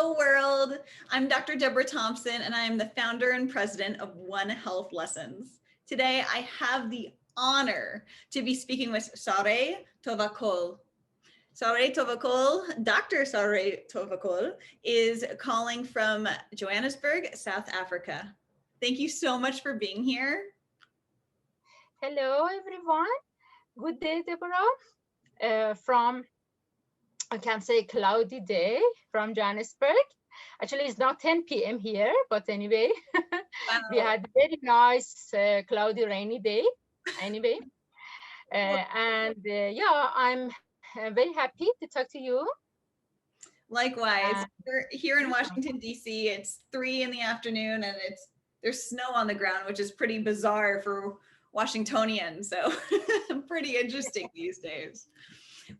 Hello world, I'm Dr. Deborah Thompson and I'm the founder and president of One Health Lessons. Today I have the honor to be speaking with Sareh Tavakol. Sareh Tavakol, Dr. Sareh Tavakol is calling from Johannesburg, South Africa. Thank you so much for being here. Hello, everyone. Good day, Deborah. I can say cloudy day from Johannesburg. Actually, it's not 10 p.m. here, but anyway, we Wow. had very nice, cloudy, rainy day. Anyway, yeah, I'm very happy to talk to you. Likewise, And we're here in Washington, D.C. It's 3 in the afternoon and there's snow on the ground, which is pretty bizarre for Washingtonians. So pretty interesting these days.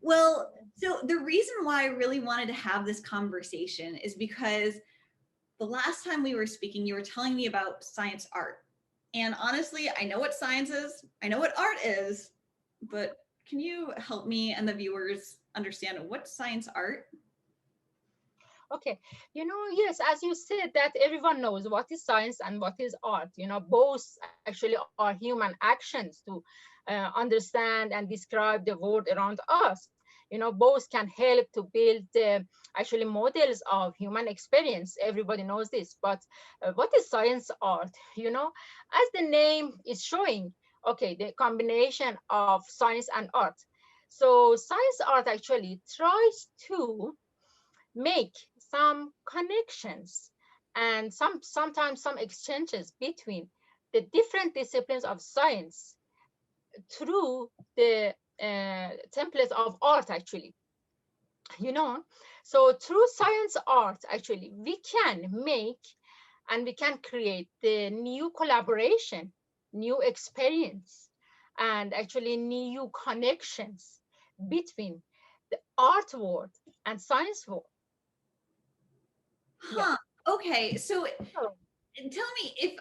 Well, so the reason why I really wanted to have this conversation is because the last time we were speaking, you were telling me about science art. And honestly, I know what science is, I know what art is, but can you help me and the viewers understand what's science art? okay, yes, as you said, that everyone knows what is science and what is art. Both actually are human actions to understand and describe the world around us. Both can help to build actually models of human experience. Everybody knows this, but what is science art? As the name is showing, okay, the combination of science and art. So science art actually tries to make some connections and sometimes some exchanges between the different disciplines of science through the templates of art actually. you know so through science art actually we can make and we can create the new collaboration, new experience, and actually new connections between the art world and science world. Yeah. Huh. Okay. So Oh, tell me if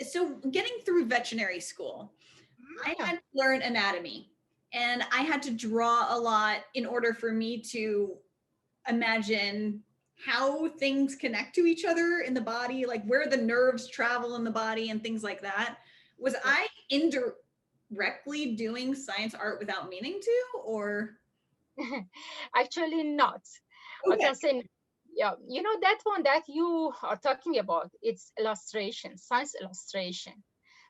so getting through veterinary school, I yeah. had to learn anatomy and I had to draw a lot in order for me to imagine how things connect to each other in the body, like where the nerves travel in the body and things like that. Was Yeah. I indirectly doing science art without meaning to, or? Actually, not. I Okay. can say, yeah, that one that you are talking about, it's illustration, science illustration.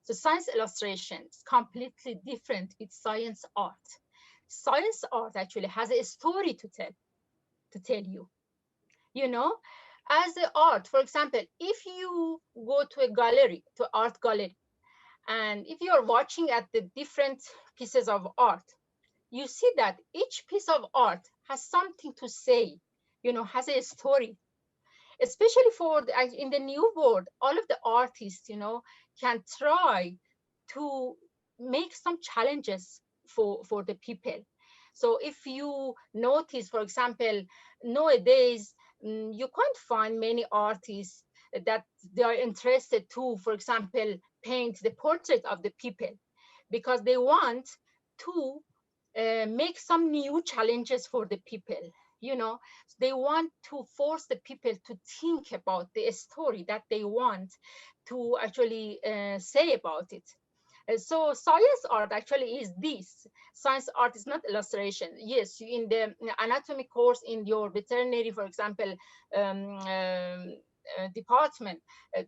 So science illustration is completely different with science art. Science art actually has a story to tell you. You know, as the art, for example, if you go to a gallery, to art gallery, and if you are watching at the different pieces of art, you see that each piece of art has something to say, has a story. Especially in the new world, all of the artists, can try to make some challenges for the people. So if you notice, for example, nowadays, you can't find many artists that they are interested to, for example, paint the portrait of the people, because they want to make some new challenges for the people. They want to force the people to think about the story that they want to actually say about it. So science art actually is this. Science art is not illustration. Yes, in the anatomy course in your veterinary, for example, department,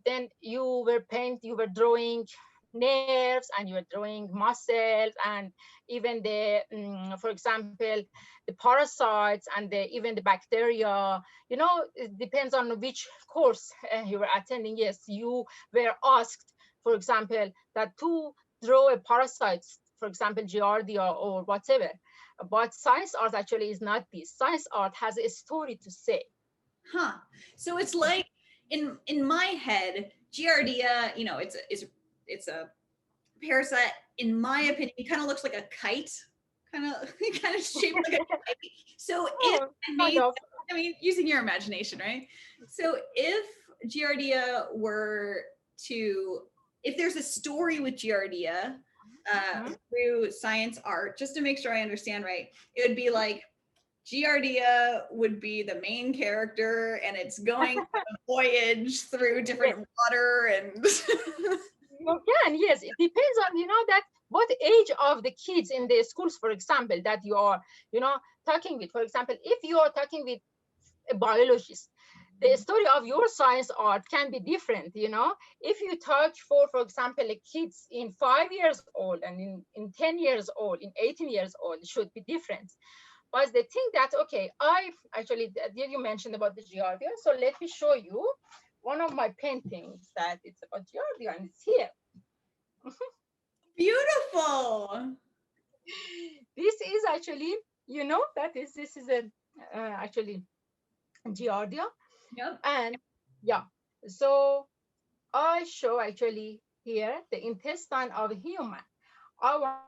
then you were drawing nerves and you were drawing muscles and even for example, the parasites and even the bacteria. It depends on which course you were attending. Yes, you were asked, for example, that to draw a parasite, for example, Giardia or whatever. But science art actually is not this. Science art has a story to say. Huh. So it's Yeah. like in my head, Giardia, it's a parasite. In my opinion, it kind of looks like a kite, kind of kind of shaped like a kite. So if Oh, I kind made, of. I mean, using your imagination, right? So if Giardia were to, if there's a story with Giardia Mhm. through science art, just to make sure I understand right, it would be like Giardia would be the main character, and it's going on a voyage through different water and You can, yes. It depends on, that what age of the kids in the schools, for example, that you are, talking with. For example, if you are talking with a biologist, the story of your science art can be different. If you talk for example, kids in 5 years old and in 10 years old, in 18 years old, it should be different. But the thing that, okay, I actually, did you mention about the Giardia? So let me show you one of my paintings that it's about Giardia, and it's here. beautiful. This is actually, this is a actually Giardia. Yep. And yeah, so I show actually here the intestine of a human. I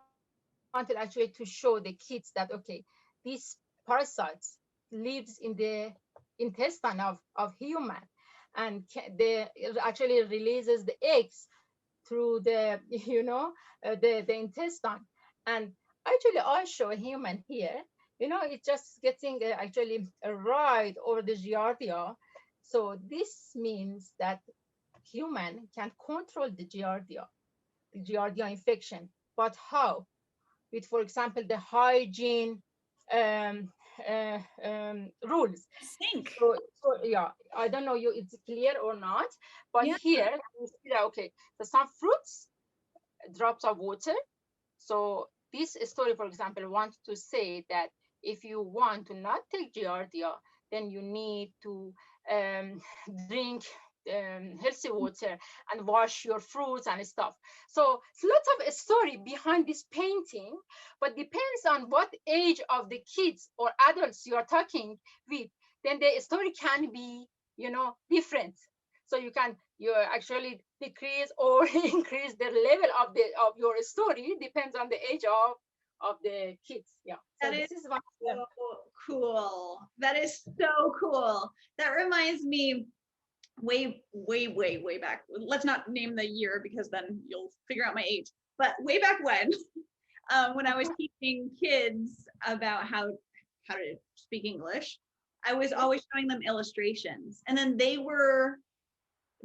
wanted actually to show the kids that, okay, these parasites lives in the intestine of human, and it actually releases the eggs through the the intestine. And actually I show a human here, it's just getting actually a ride over the Giardia. So this means that human can control the Giardia infection. But how? With, for example, the hygiene um, rules. Sink. So yeah, I don't know you it's clear or not, but Yeah. here you see that, okay, so some fruits, drops of water. So this story, for example, wants to say that if you want to not take Giardia, then you need to drink healthy water and wash your fruits and stuff. So it's lots of a story behind this painting, but depends on what age of the kids or adults you are talking with, then the story can be, different. So you actually decrease or increase the level of your story, depends on the age of the kids. Yeah. So That is this is one. so cool. That is so cool. That reminds me way back. Let's not name the year because then you'll figure out my age. But way back when I was teaching kids about how to speak English, I was always showing them illustrations, and then they were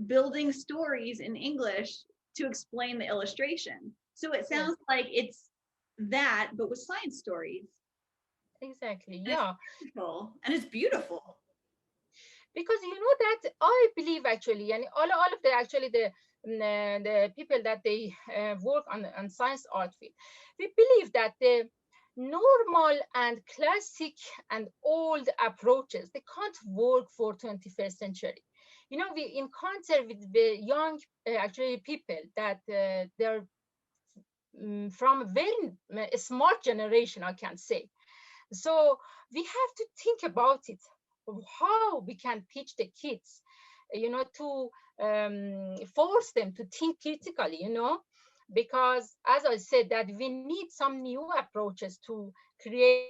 building stories in English to explain the illustration. So it sounds like it's that, but with science stories. Exactly. And Yeah. and it's beautiful. Because that I believe actually, and all of the actually the people that they work on science art field, we believe that the normal and classic and old approaches, they can't work for 21st century. We encounter with the young actually people that they're from a very smart generation, I can say. So we have to think about it, how we can teach the kids, to force them to think critically, because as I said, that we need some new approaches to create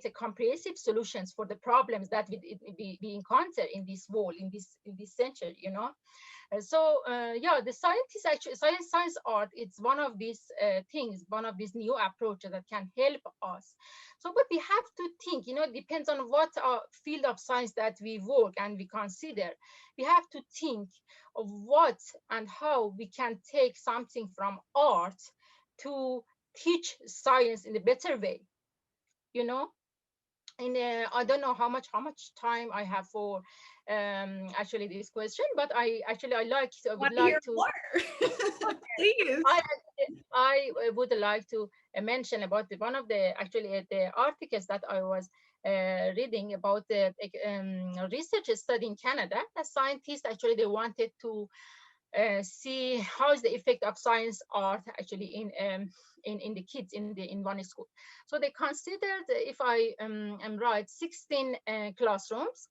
a comprehensive solutions for the problems that we encounter in this world, in this century, yeah, the scientists actually science art, it's one of these things, one of these new approaches that can help us. So but we have to think, it depends on what field of science that we work and we consider. We have to think of what and how we can take something from art to teach science in a better way, you know and I don't know how much time I have for actually this question, but I Want would to hear like to more? Please. I I would like to mention about one of the actually the articles that I was reading about the research study in Canada. The scientists actually they wanted to see how is the effect of science art actually in the kids in one school. So they considered, if I am right, 16 classrooms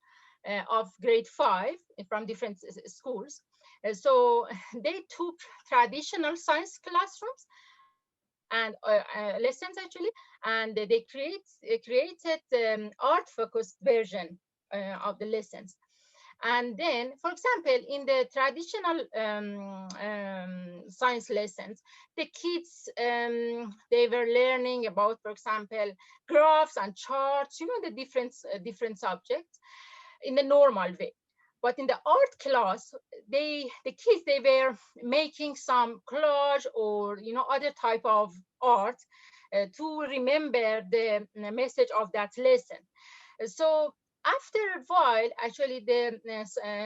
of grade 5 from different schools. So they took traditional science classrooms and lessons actually, and they created art focused version of the lessons. And then, for example, in the traditional science lessons, the kids, they were learning about, for example, graphs and charts, the different subjects in the normal way. But in the art class, the kids, they were making some collage or, other type of art to remember the message of that lesson. So after a while, actually, the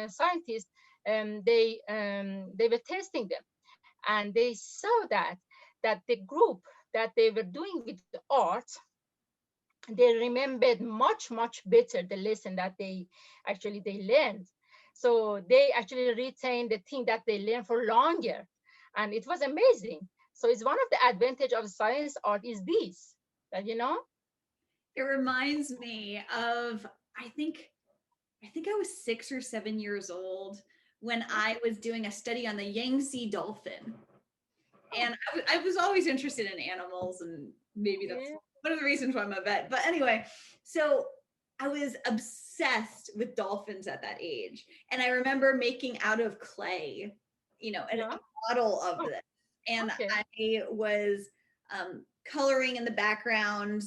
scientists, they were testing them, and they saw that the group that they were doing with the art, they remembered much better the lesson that they learned. So they actually retained the thing that they learned for longer, and it was amazing. So it's one of the advantage of science art is this, that It reminds me of, I think I was 6 or 7 years old when I was doing a study on the Yangtze dolphin. And I was always interested in animals, and maybe that's yeah. one of the reasons why I'm a vet. But anyway, so I was obsessed with dolphins at that age. And I remember making out of clay, Yeah. a model of Oh, this. And okay. I was coloring in the background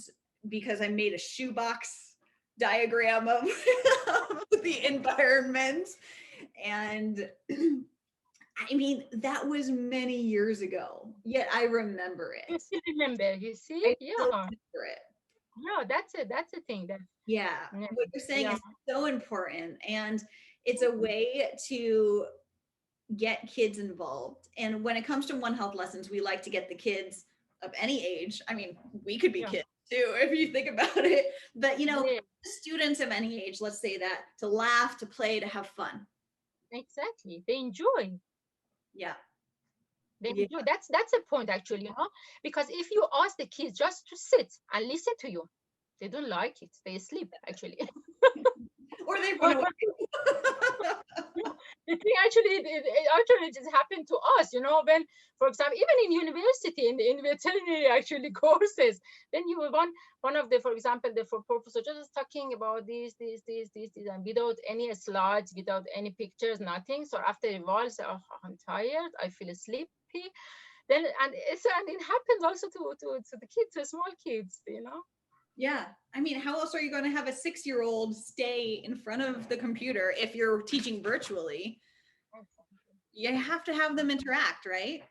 because I made a shoebox diagram of the environment. And I mean, that was many years ago, yet I remember You it. still remember, you see? I still Yeah. remember it. Yeah, that's a thing that, Yeah, yeah. what you're saying Yeah. is so important. And it's a way to get kids involved. And when it comes to One Health lessons, we like to get the kids of any age. I mean, we could be Yeah. kids too, if you think about it. But, Yeah, students of any age, let's say that, to laugh, to play, to have fun. exactly. They enjoy. Yeah. They Yeah. enjoy. That's a point actually, because if you ask the kids just to sit and listen to you, they don't like it. They sleep actually. Or they run away. Yeah, the thing actually, it actually just happened to us, when, for example, even in university, in veterinary actually courses, then you will one of the, for example, the for professor just talking about this, and without any slides, without any pictures, nothing. So after a while, say, oh, I'm tired, I feel sleepy. Then and it happens also to the kids, to small kids. Yeah. I mean, how else are you going to have a 6-year-old stay in front of the computer if you're teaching virtually? You have to have them interact, right?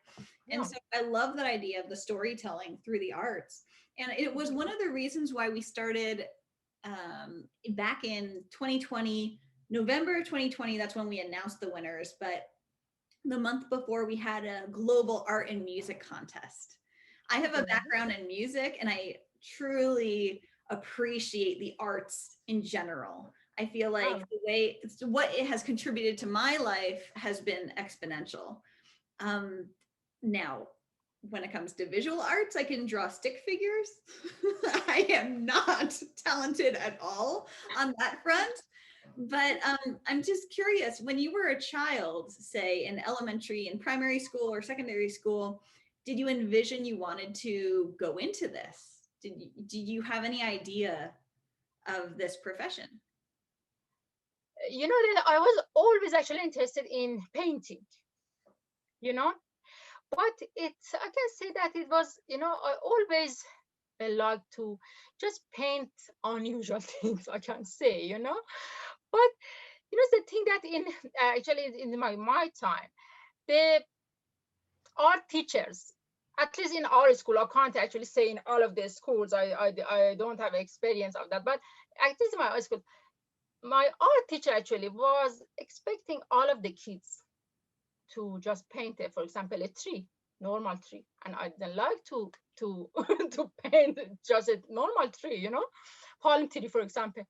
And Yeah. so I love that idea of the storytelling through the arts. And it was one of the reasons why we started back in 2020, November 2020. That's when we announced the winners. But the month before, we had a global art and music contest. I have a Okay. background in music, and I truly appreciate the arts in general. I feel like Oh, what it has contributed to my life has been exponential. Now, when it comes to visual arts, I can draw stick figures. I am not talented at all on that front. But I'm just curious, when you were a child, say in elementary and primary school or secondary school, did you envision you wanted to go into this? Did you have any idea of this profession? that I was always actually interested in painting, you know but I can say that it was, I always like to just paint unusual things, I can say, but the thing that in actually in my time, the art teachers, at least in our school, I can't actually say in all of the schools, I don't have experience of that, but at least in my school, my art teacher actually was expecting all of the kids to just paint, for example, a tree, normal tree, and I didn't like to to paint just a normal tree, palm tree, for example.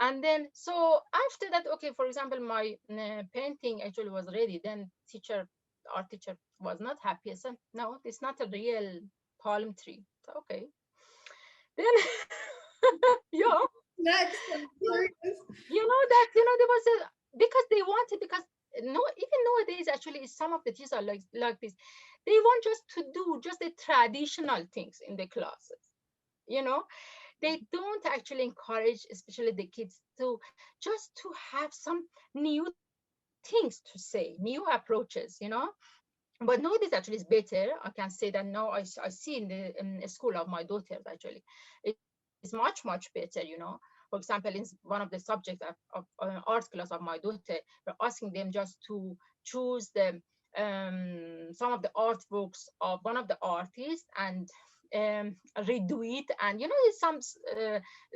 And then, so after that, okay, for example, my painting actually was ready. Then art teacher was not happy. I said, no, it's not a real palm tree. So, okay. Then, yeah, That's so curious. there was a, because they wanted, because no, even nowadays actually some of the teachers are like this. They want just to do just the traditional things in the classes, you know They don't actually encourage, especially the kids, to just to have some new things to say, new approaches, But nowadays actually is better. I can say that now I see in the school of my daughters actually, it's much, much better. For example, in one of the subjects of art class of my daughter, we're asking them just to choose some of the art books of one of the artists and redo it, and there's some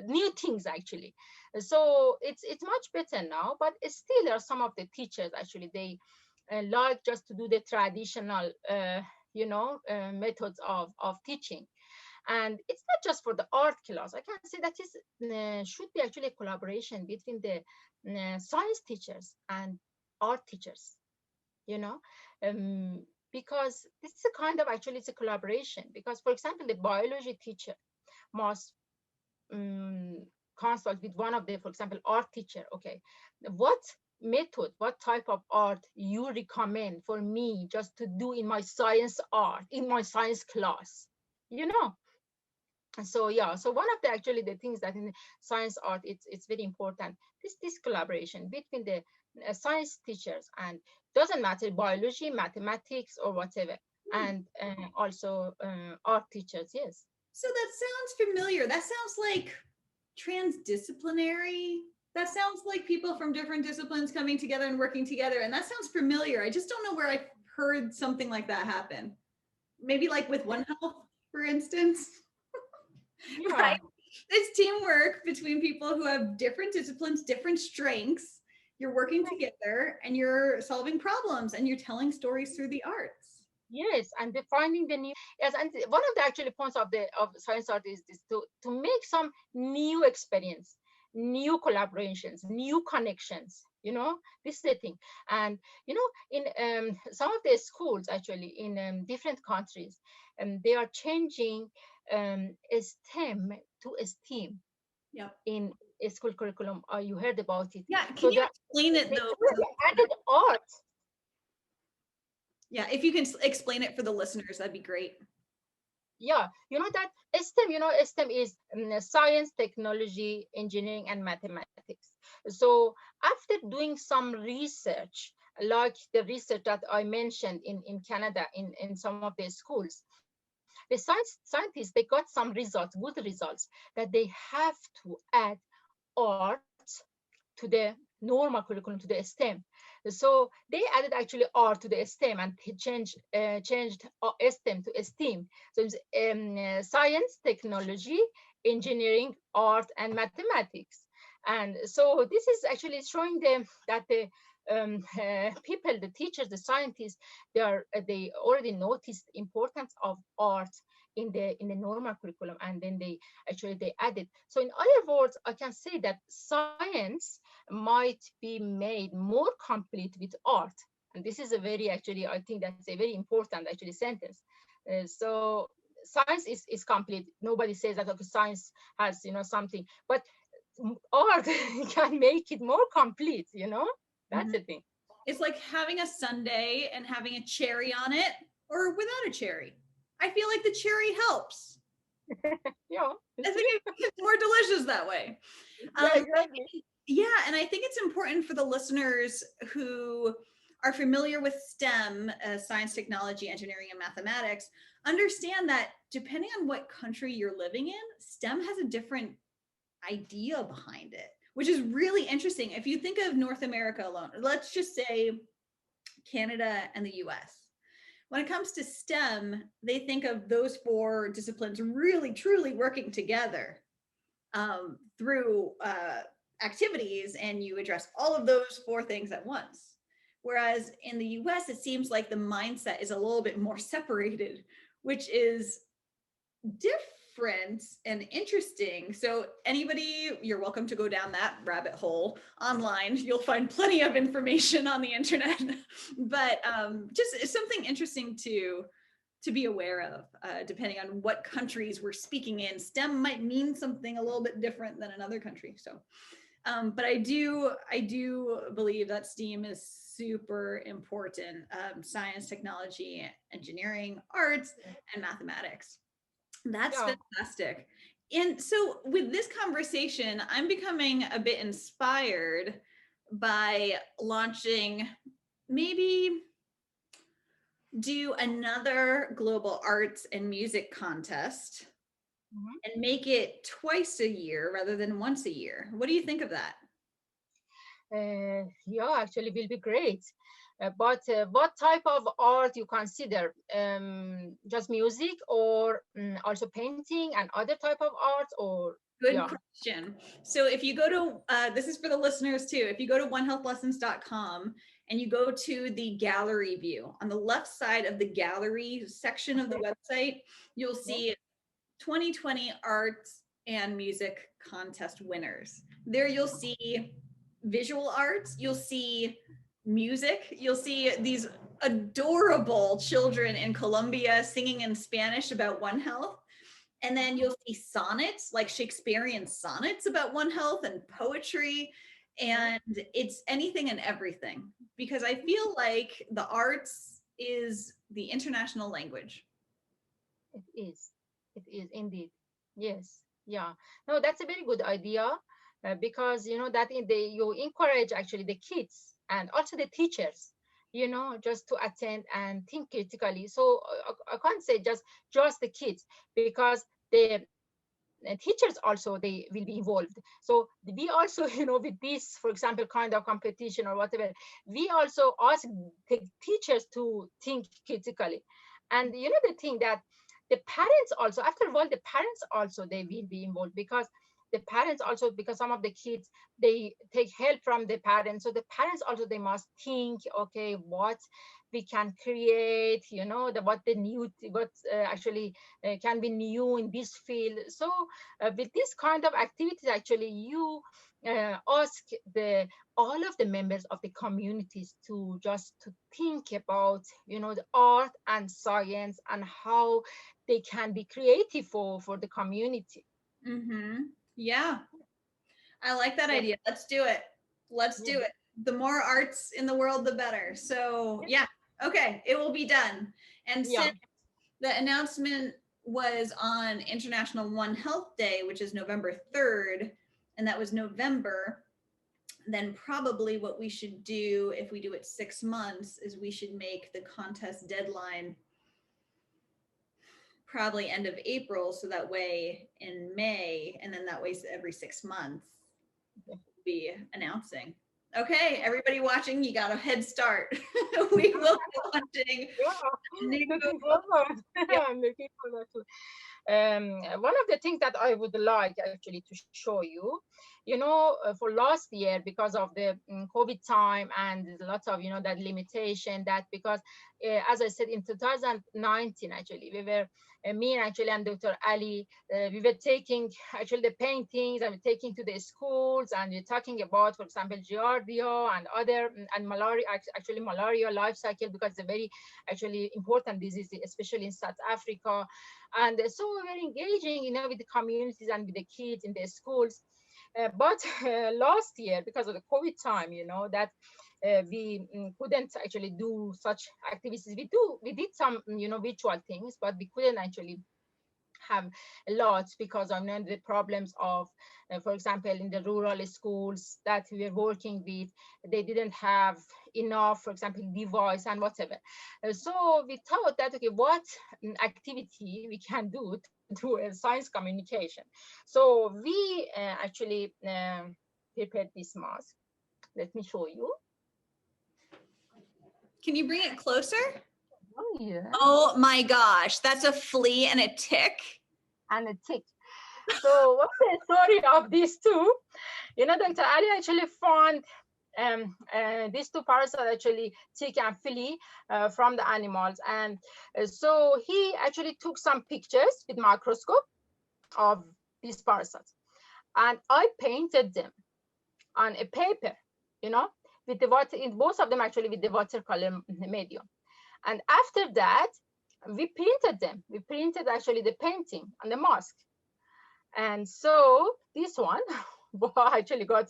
new things actually. So it's much better now, but still there are some of the teachers actually, they like just to do the traditional methods of teaching. And it's not just for the art class. I can say that is should be actually a collaboration between the science teachers and art teachers, you know because this is a kind of, actually it's a collaboration, because for example the biology teacher must um, consult with one of the, for example, art teacher. Okay, what method, what type of art you recommend for me just to do in my science art, in my science class, you know so yeah, so one of the, actually the things that in science art, it's very important, this collaboration between the science teachers, and doesn't matter biology, mathematics, or whatever, Hmm. and also art teachers. Yes. So that sounds familiar. That sounds like transdisciplinary. That sounds like people from different disciplines coming together and working together. And that sounds familiar. I just don't know where I've heard something like that happen. Maybe like with One Health, for instance, right? Yeah. It's teamwork between people who have different disciplines, different strengths. You're working together and you're solving problems and you're telling stories through the arts. Yes, and defining the new. Yes, and one of the actually points of the of science art is this, to make some new experience, new collaborations, new connections. This is the thing. And in some of the schools actually in different countries, they are changing STEM to STEAM Yep. in a school curriculum. You heard about it? Yeah. Can So you they explain it they though? added art. Yeah. If you can explain it for the listeners, that'd be great. Yeah, that STEM, STEM is science, technology, engineering, and mathematics. So after doing some research, like the research that I mentioned in Canada, in some of the schools, the scientists, they got some results, good results, that they have to add art to the normal curriculum, to the STEM. So they added actually art to the STEM, and changed STEM to STEAM. So it's science, technology, engineering, art, and mathematics. And so this is actually showing them that the people, the teachers, the scientists, they already noticed the importance of art in the normal curriculum, and then they added. So in other words, I can say that science might be made more complete with art. And this is a very, actually, I think that's a very important actually sentence. So science is complete. Nobody says that, okay, science has something, but art can make it more complete. That's Mhm. the thing. It's like having a sundae and having a cherry on it or without a cherry. I feel like the cherry helps. Yeah, you I see. think it's more delicious that way. Yeah, Um, exactly. yeah, and I think it's important for the listeners who are familiar with STEM, science, technology, engineering, and mathematics, understand that depending on what country you're living in, STEM has a different idea behind it, which is really interesting. If you think of North America alone, let's just say Canada and the US. When it comes to STEM, they think of those four disciplines really, truly working together through activities, and you address all of those four things at once. Whereas in the US, it seems like the mindset is a little bit more separated, which is different and interesting. So, anybody, you're welcome to go down that rabbit hole online. You'll find plenty of information on the internet, but just something interesting to be aware of. Depending on what countries we're speaking in, STEM might mean something a little bit different than another country. So, but I do believe that STEAM is super important. Science, technology, engineering, arts, and mathematics. That's Yeah. fantastic. And so with this conversation, I'm becoming a bit inspired by launching, maybe do another global arts and music contest and make it twice a year rather than once a year. What do you think of that? Yeah, actually will be great. But what type of art you consider? Just music, or also painting and other type of art, or Good yeah. question. So if you go to, this is for the listeners too, if you go to onehealthlessons.com and you go to the gallery view, on the left side of the gallery section of the website, you'll see 2020 arts and music contest winners. There you'll see visual arts, you'll see music, you'll see these adorable children in Colombia singing in Spanish about One Health. And then you'll see sonnets, like Shakespearean sonnets about One Health, and poetry. And it's anything and everything, because I feel like the arts is the international language. It is. It is indeed. Yes. Yeah. No, that's a very good idea, because that you encourage actually the kids and also the teachers, just to attend and think critically. So I can't say just the kids, because the teachers also, they will be involved. So we also, with this, for example, kind of competition or whatever, we also ask the teachers to think critically. And the thing that the parents also, after all, the parents also, they will be involved, because the parents also, because some of the kids, they take help from the parents. So the parents also, they must think, okay, what we can create, what actually can be new in this field. So with this kind of activities, actually, you ask all of the members of the communities to just to think about, the art and science, and how they can be creative for the community. Yeah, I like that idea. Let's do it. Let's do it. The more arts in the world, the better. So yeah, okay, it will be done. And since the announcement was on International One Health Day, which is November 3rd, and that was November, then probably what we should do, if we do it 6 months, is we should make the contest deadline probably end of April, so that way in May, and then that way every 6 months we'll be announcing. Okay, everybody watching, you got a head start. We will be launching. Looking forward. I'm looking forward to. One of the things that I would like actually to show you, for last year, because of the COVID time and lots of, that limitation, that because, as I said, in 2019, actually, we were, me and actually and Dr. Ali, we were taking actually the paintings and we're taking to the schools, and we're talking about, for example, Giardia and other, and malaria, actually malaria life cycle, because it's a very actually important disease, especially in South Africa. And so we were engaging, with the communities and with the kids in the schools. But last year, because of the COVID time, that we couldn't actually do such activities. We did some, virtual things, but we couldn't actually have a lot, because of the problems of, for example, in the rural schools that we were working with, they didn't have enough, for example, device and whatever. So we thought that, okay, what activity we can do to do a science communication. So we actually prepared this mask. Let me show you. Can you bring it closer? Oh, yeah. Oh my gosh, that's a flea and a tick. And a tick. So what's the story of these two? Dr. Ali actually found these two parasites, actually tick and flea, from the animals. And so he actually took some pictures with microscope of these parasites. And I painted them on a paper, with the water, in both of them actually with the watercolor medium. And after that, we printed them. We printed actually the painting on the mask. And so this one actually got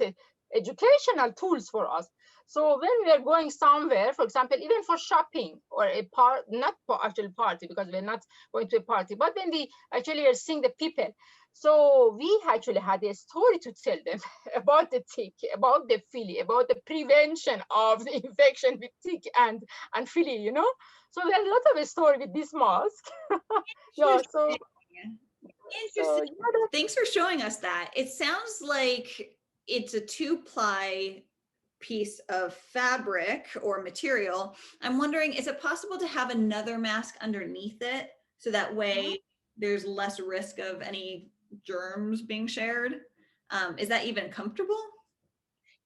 educational tools for us. So when we are going somewhere, for example, even for shopping or a part, not for actual party, because we're not going to a party, but when we actually are seeing the people, so we actually had a story to tell them about the tick, about the phylly, about the prevention of the infection with tick and phylly, you know. So we had a lot of a story with this mask. Yeah, so Interesting. you know, Thanks for showing us that. It sounds like it's a 2-ply piece of fabric or material. I'm wondering, is it possible to have another mask underneath it so that way there's less risk of any germs being shared? Is that even comfortable?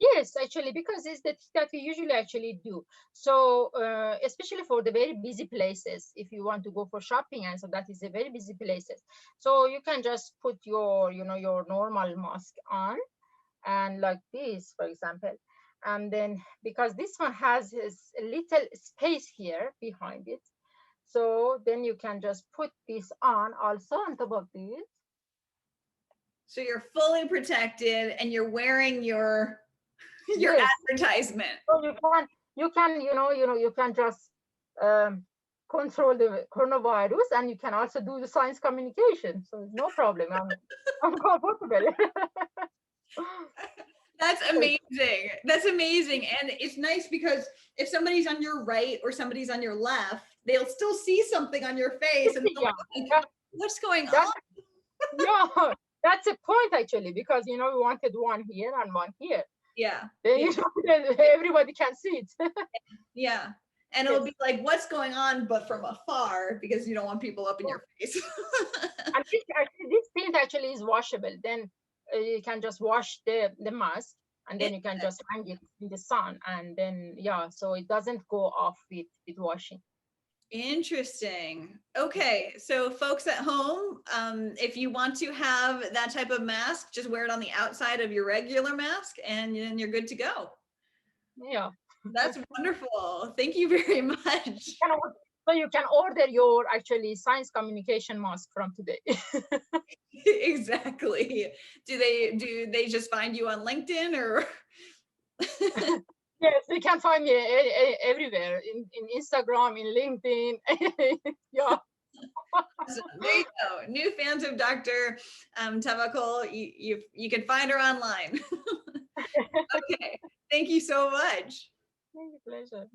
yes, actually, because it's the thing that we usually actually do. So, especially for the very busy places, if you want to go for shopping, and so that is a very busy places. So you can just put your, you know, your normal mask on, and like this, for example, and then because this one has a little space here behind it, so then you can just put this on also on top of this. So you're fully protected and you're wearing your Yes. advertisement. So you can just um, control the coronavirus, and you can also do the science communication. So no problem. I'm comfortable. That's amazing. That's amazing. And it's nice because if somebody's on your right or somebody's on your left, they'll still see something on your face and they'll Yeah, be like, that, what's going that on? yeah, that's a point actually, because we wanted one here and one here. Yeah. Then Yeah. that everybody can see it. Yeah. And it'll be like, what's going on, but from afar, because you don't want people up in your face. And this print actually is washable. Then you can just wash the mask, and then you can just hang it in the sun, and then yeah, so it doesn't go off with washing. Interesting. Okay, so folks at home, if you want to have that type of mask, just wear it on the outside of your regular mask and then you're good to go. Yeah. That's wonderful. Thank you very much. So you can order your actually science communication mask from today. Exactly. Do they just find you on LinkedIn or? Yes, they can find me everywhere in Instagram, in LinkedIn. Yeah. So there you go. New fans of Dr. Tavakol, you can find her online. Okay, thank you so much. Pleasure.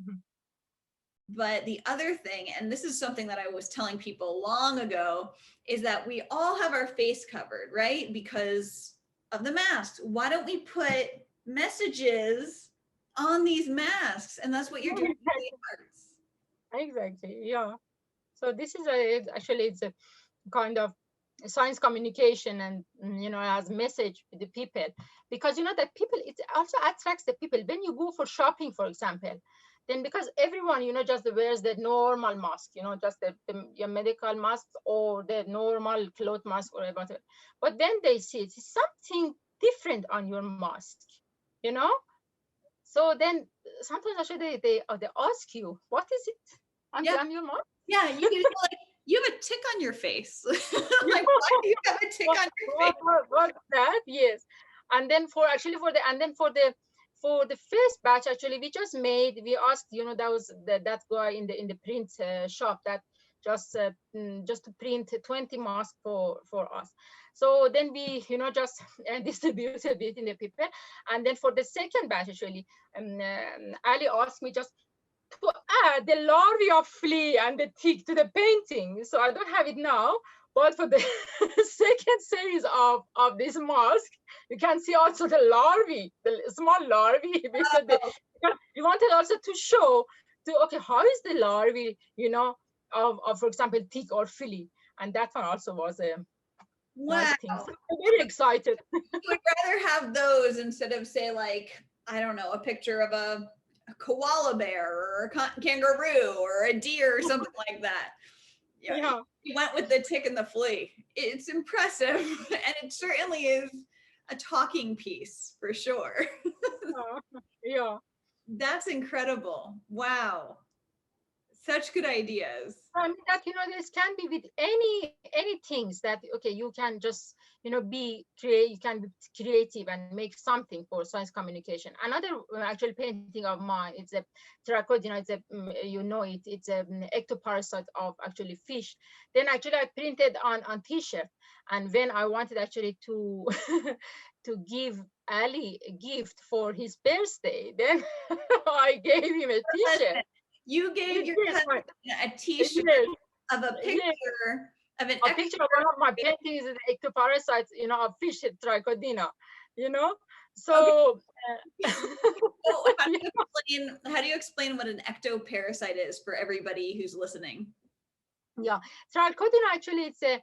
But the other thing, and this is something that I was telling people long ago, is that we all have our face covered, right? Because of the masks. Why don't we put messages on these masks? And that's what you're doing with the arts. Exactly. Yeah. So this is actually it's a kind of science communication, and as message with the people, because that people, it also attracts the people when you go for shopping, for example. Then because everyone just wears the normal mask, just your medical mask or the normal cloth mask or whatever, but then they see it's something different on your mask, you know so then sometimes actually they ask you, what is it on your mask? Yeah, you can feel like you have a tick on your face. Like, why do you have a tick on your face? What's that? Yes. And then for the first batch, actually, we asked, that guy in the print shop that just to print 20 masks for us. So then we, just distributed it in the people. And then for the second batch, actually, Ali asked me just to add the larvae of flea and the tick to the painting. So I don't have it now, but for the second series of this mask, you can see also the larvae, the small larvae, because we wanted also to show okay, how is the larvae, of for example, tick or flea, and that one also was a nice thing. So I'm very excited. You would rather have those instead of, say, like, I don't know, a picture of a koala bear or a kangaroo or a deer or something like that. Yeah. You went with the tick and the flea. It's impressive, and it certainly is a talking piece for sure. Yeah. That's incredible. Wow. Such good ideas. I mean that this can be with any things that okay, you can just you can be creative and make something for science communication. Another actual painting of mine, it's a terracotta, it's a it's a ectoparasite of actually fish. Then actually I printed on t-shirt, and when I wanted actually to to give Ali a gift for his birthday, then I gave him a t-shirt. You gave your Yes, husband a t-shirt yes, of a yes. picture of an A picture of one of my paintings is the ectoparasites, of fish trichodina, you know. Okay. So So how do you explain what an ectoparasite is for everybody who's listening? yeah, trichodina actually it's a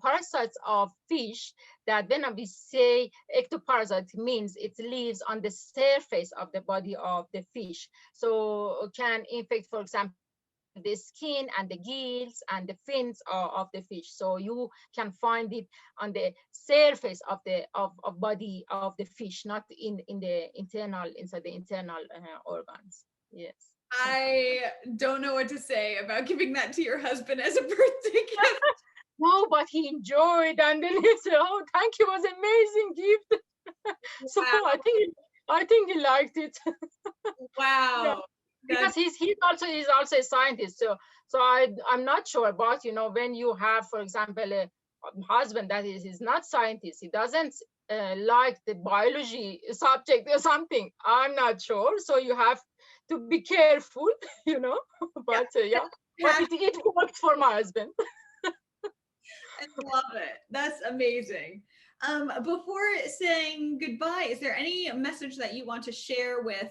parasites of fish that when we say ectoparasite means it lives on the surface of the body of the fish. So can infect, for example, the skin and the gills and the fins of the fish. So you can find it on the surface of the body of the fish, not in the internal, inside the internal organs. Yes. I don't know what to say about giving that to your husband as a birthday gift. No, but he enjoyed, and then he said, "Oh, thank you, it was amazing gift." So Wow. I think he liked it. Yeah, Wow. because he's also a scientist. So I'm not sure, but when you have, for example, a husband that is not scientist, he doesn't like the biology subject or something. I'm not sure. So you have to be careful, Yeah. But yeah, but it worked for my husband. I love it. That's amazing. Before saying goodbye, is there any message that you want to share with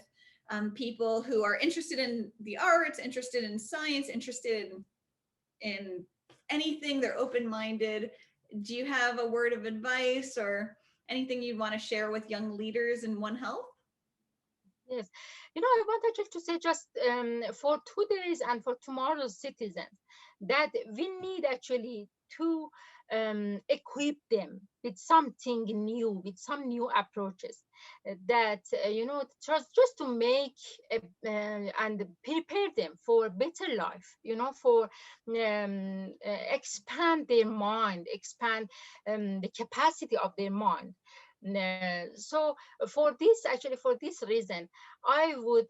people who are interested in the arts, interested in science, interested in anything? They're open-minded. Do you have a word of advice or anything you'd want to share with young leaders in One Health? Yes, I wanted just to say, just for today's and for tomorrow's citizens, that we need actually to equip them with something new, with some new approaches that just to make and prepare them for better life, for expand their mind, expand the capacity of their mind. So for this reason, I would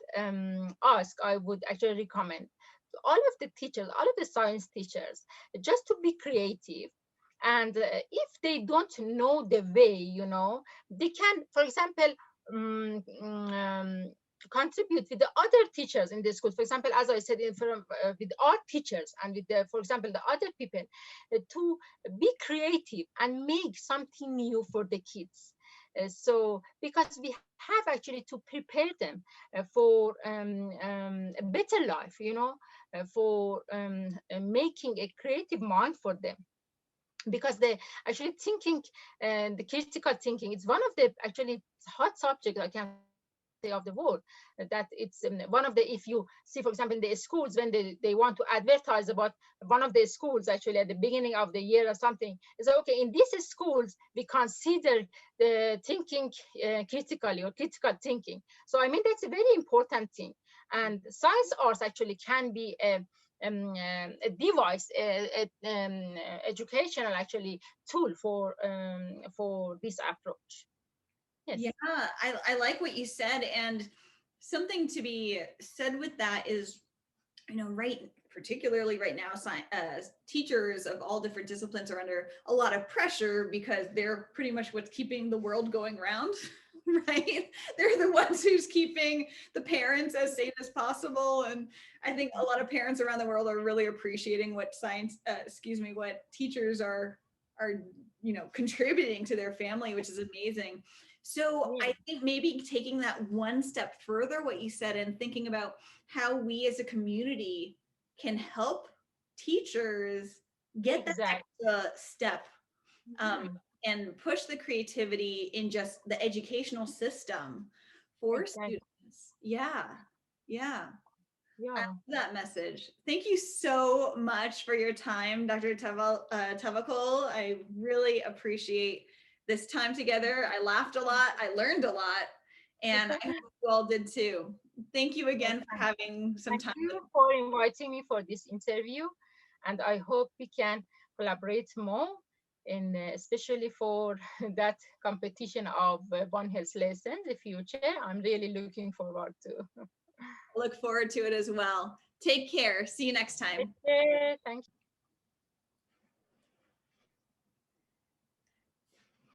actually recommend to all of the teachers, all of the science teachers, just to be creative. And if they don't know the way, they can, for example, contribute with the other teachers in the school. For example, as I said, with art teachers and with for example, the other people, to be creative and make something new for the kids. So because we have actually to prepare them for a better life, for making a creative mind for them, because they actually thinking and the critical thinking, it's one of the actually hot subject, I can say, of the world. That it's one of the, if you see, for example, in the schools, when they want to advertise about one of the schools, actually at the beginning of the year or something, is okay, in these schools we consider the thinking critically, or critical thinking. So I mean, that's a very important thing. And science arts actually can be a device, educational actually tool for this approach. Yes. Yeah, I like what you said. And something to be said with that is, particularly right now, teachers of all different disciplines are under a lot of pressure because they're pretty much what's keeping the world going round, right? They're the ones who's keeping the parents as safe as possible. And I think a lot of parents around the world are really appreciating what what teachers are contributing to their family, which is amazing. So Yeah, I think maybe taking that one step further, what you said, and thinking about how we as a community can help teachers get that exactly. extra step, um, Mhm. and push the creativity in just the educational system for Exactly. students. Yeah, yeah. I Yeah. love that message. Thank you so much for your time, Dr. Tavakol. I really appreciate this time together. I laughed a lot. I learned a lot. And I hope you all did too. Thank you Yes, again for having some thank time with you for inviting me for this interview, and I hope we can collaborate more and especially for that competition of One Health Lesson in the future. I'm really looking forward to. Look forward to it as well. Take care. See you next time. Okay, thank you.